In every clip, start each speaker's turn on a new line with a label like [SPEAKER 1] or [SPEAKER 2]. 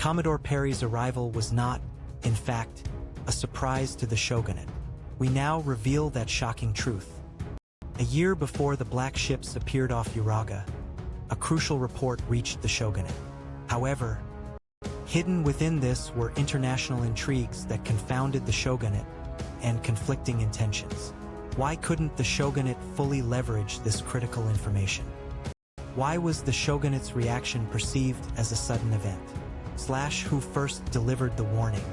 [SPEAKER 1] Commodore Perry's arrival was not, in fact, a surprise to the shogunate. We now reveal that shocking truth. A year before the black ships appeared off Uraga, a crucial report reached the shogunate. However, hidden within this were international intrigues that confounded the shogunate and conflicting intentions. Why couldn't the shogunate fully leverage this critical information? Why was the shogunate's reaction perceived as a sudden event? Who first delivered the warning?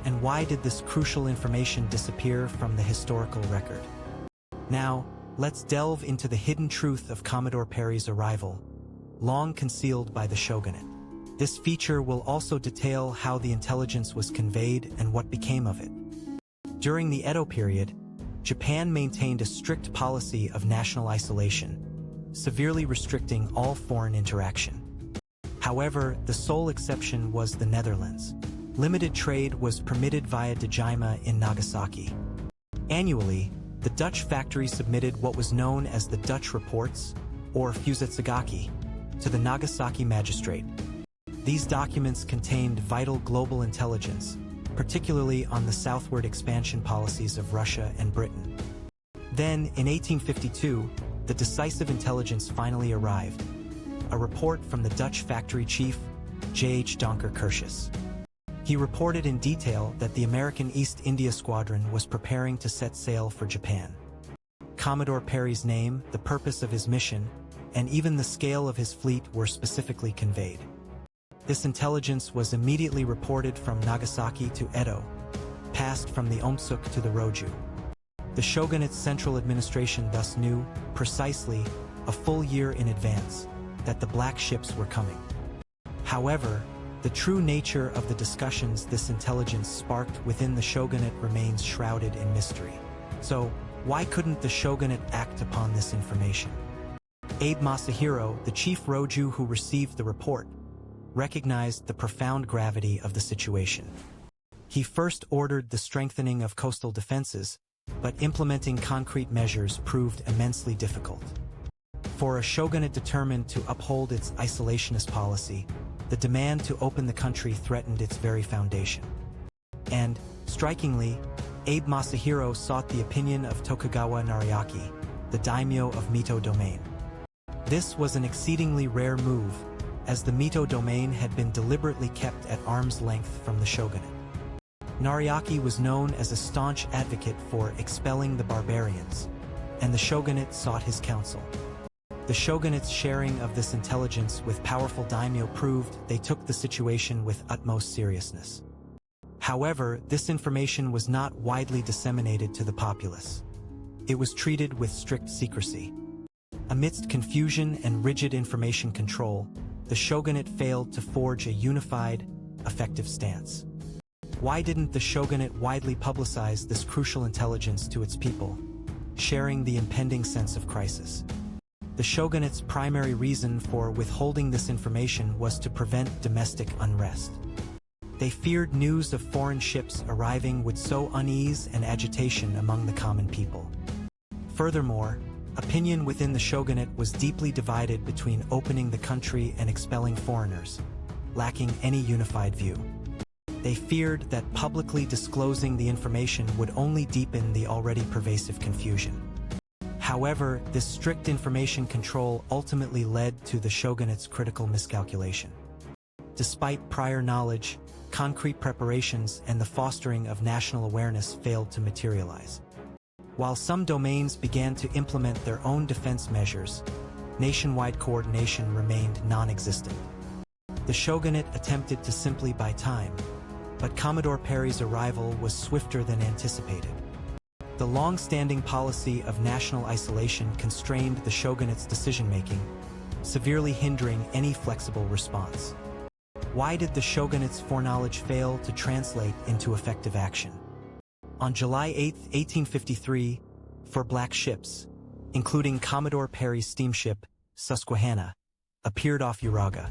[SPEAKER 1] And why did this crucial information disappear from the historical record? Now, let's delve into the hidden truth of Commodore Perry's arrival, long concealed by the shogunate. This feature will also detail how the intelligence was conveyed and what became of it. During the Edo period, Japan maintained a strict policy of national isolation, severely restricting all foreign interaction. However, the sole exception was the Netherlands. Limited trade was permitted via Dejima in Nagasaki. Annually, the Dutch factory submitted what was known as the Dutch Reports, or Fusetsugaki, to the Nagasaki magistrate. These documents contained vital global intelligence, particularly on the southward expansion policies of Russia and Britain. Then, in 1852, the decisive intelligence finally arrived, a report from the Dutch factory chief, J.H. Donker Curtius. He reported in detail that the American East India Squadron was preparing to set sail for Japan. Commodore Perry's name, the purpose of his mission, and even the scale of his fleet were specifically conveyed. This intelligence was immediately reported from Nagasaki to Edo, passed from the Omsuk to the Roju. The shogunate's central administration thus knew, precisely, a full year in advance, that the black ships were coming. However, the true nature of the discussions this intelligence sparked within the shogunate remains shrouded in mystery. So, why couldn't the shogunate act upon this information? Abe Masahiro, the chief Roju who received the report, recognized the profound gravity of the situation. He first ordered the strengthening of coastal defenses, but implementing concrete measures proved immensely difficult. For a shogunate determined to uphold its isolationist policy, the demand to open the country threatened its very foundation. And, strikingly, Abe Masahiro sought the opinion of Tokugawa Nariaki, the daimyo of Mito domain. This was an exceedingly rare move, as the Mito domain had been deliberately kept at arm's length from the shogunate. Nariaki was known as a staunch advocate for expelling the barbarians, and the shogunate sought his counsel. The shogunate's sharing of this intelligence with powerful daimyo proved they took the situation with utmost seriousness. However, this information was not widely disseminated to the populace. It was treated with strict secrecy. Amidst confusion and rigid information control, the shogunate failed to forge a unified, effective stance. Why didn't the shogunate widely publicize this crucial intelligence to its people, sharing the impending sense of crisis? The shogunate's primary reason for withholding this information was to prevent domestic unrest. They feared news of foreign ships arriving would sow unease and agitation among the common people. Furthermore, opinion within the shogunate was deeply divided between opening the country and expelling foreigners, lacking any unified view. They feared that publicly disclosing the information would only deepen the already pervasive confusion. However, this strict information control ultimately led to the shogunate's critical miscalculation. Despite prior knowledge, concrete preparations and the fostering of national awareness failed to materialize. While some domains began to implement their own defense measures, nationwide coordination remained non-existent. The shogunate attempted to simply buy time, but Commodore Perry's arrival was swifter than anticipated. The long-standing policy of national isolation constrained the shogunate's decision-making, severely hindering any flexible response. Why did the shogunate's foreknowledge fail to translate into effective action? On July 8, 1853, four black ships, including Commodore Perry's steamship, Susquehanna, appeared off Uraga.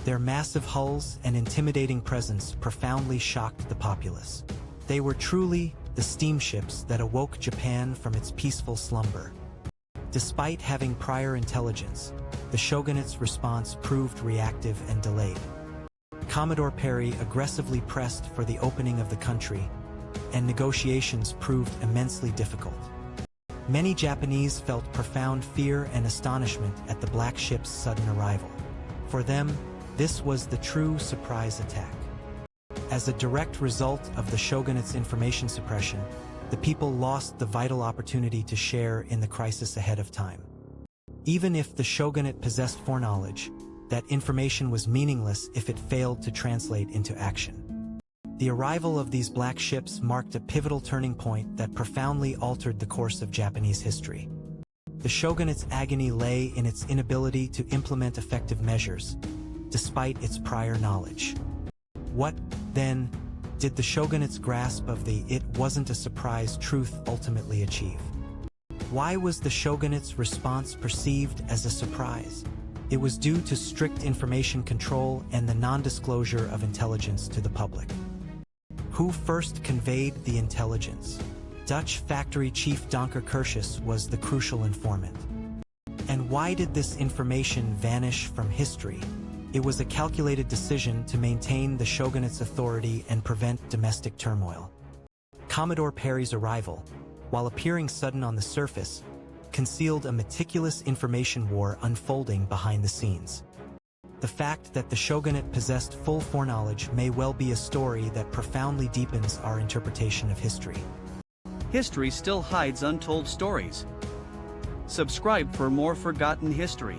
[SPEAKER 1] Their massive hulls and intimidating presence profoundly shocked the populace. They were truly the steamships that awoke Japan from its peaceful slumber. Despite having prior intelligence, the shogunate's response proved reactive and delayed. Commodore Perry aggressively pressed for the opening of the country, and negotiations proved immensely difficult. Many Japanese felt profound fear and astonishment at the black ship's sudden arrival. For them, this was the true surprise attack. As a direct result of the shogunate's information suppression, the people lost the vital opportunity to share in the crisis ahead of time. Even if the shogunate possessed foreknowledge, that information was meaningless if it failed to translate into action. The arrival of these black ships marked a pivotal turning point that profoundly altered the course of Japanese history. The shogunate's agony lay in its inability to implement effective measures, despite its prior knowledge. What, then, did the shogunate's grasp of the "it wasn't a surprise" truth ultimately achieve? Why was the shogunate's response perceived as a surprise? It was due to strict information control and the non-disclosure of intelligence to the public. Who first conveyed the intelligence? Dutch factory chief Donker Curtius was the crucial informant. And why did this information vanish from history? It was a calculated decision to maintain the shogunate's authority and prevent domestic turmoil. Commodore Perry's arrival, while appearing sudden on the surface, concealed a meticulous information war unfolding behind the scenes. The fact that the shogunate possessed full foreknowledge may well be a story that profoundly deepens our interpretation of history.
[SPEAKER 2] History still hides untold stories. Subscribe for more forgotten history.